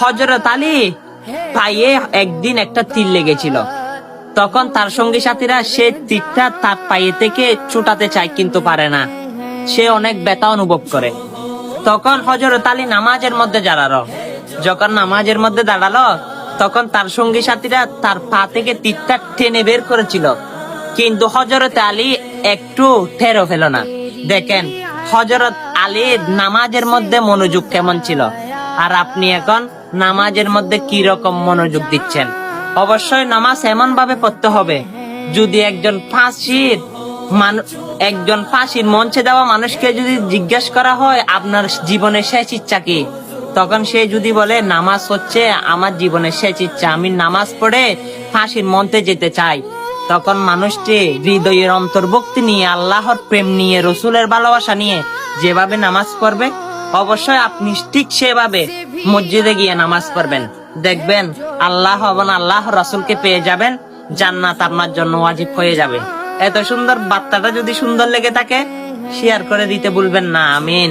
হযরত আলী পায়ে একদিন একটা তীর লেগেছিল। তখন তার সঙ্গী সাথীরা সে তীরটা তার পায়ে থেকে ছুটাতে চায় কিন্তু পারে না। সে অনেক ব্যথা অনুভব করে। তখন হযরত আলী নামাজের মধ্যে দাঁড়ালো। যখন নামাজের মধ্যে দাঁড়ালো তখন তার সঙ্গী সাথীরা তার পা থেকে তীরটা টেনে বের করেছিল, কিন্তু হযরত আলী একটু টেরও পেল না। দেখেন হযরত আলীর নামাজের মধ্যে মনোযোগ কেমন ছিল, আর আপনি এখন নামাজের মধ্যে কি রকম মনোযোগ দিচ্ছেন। অবশ্যই নামাজ এমন ভাবে পড়তে হবে, যদি একজন ফাঁসির মঞ্চে দেওয়া মানুষকে যদি জিজ্ঞেস করা হয় আপনার জীবনের শেষ ইচ্ছা কি, তখন সে যদি বলে নামাজ হচ্ছে আমার জীবনের শেষ ইচ্ছা, আমি নামাজ পড়ে ফাঁসির মঞ্চে যেতে চাই, তখন মানুষটি হৃদয়ের অন্তর্ভুক্তি নিয়ে, আল্লাহর প্রেম নিয়ে, রসুলের ভালোবাসা নিয়ে যেভাবে নামাজ পড়বে, অবশ্যই আপনি ঠিক সেভাবে মসজিদে গিয়ে নামাজ পড়বেন। দেখবেন আল্লাহ এবং আল্লাহ রাসূলকে পেয়ে যাবেন, জান্নাত আপনার জন্য ওয়াজিব হয়ে যাবে। এত সুন্দর বার্তাটা যদি সুন্দর লেগে থাকে শেয়ার করে দিতে ভুলবেন না। আমিন।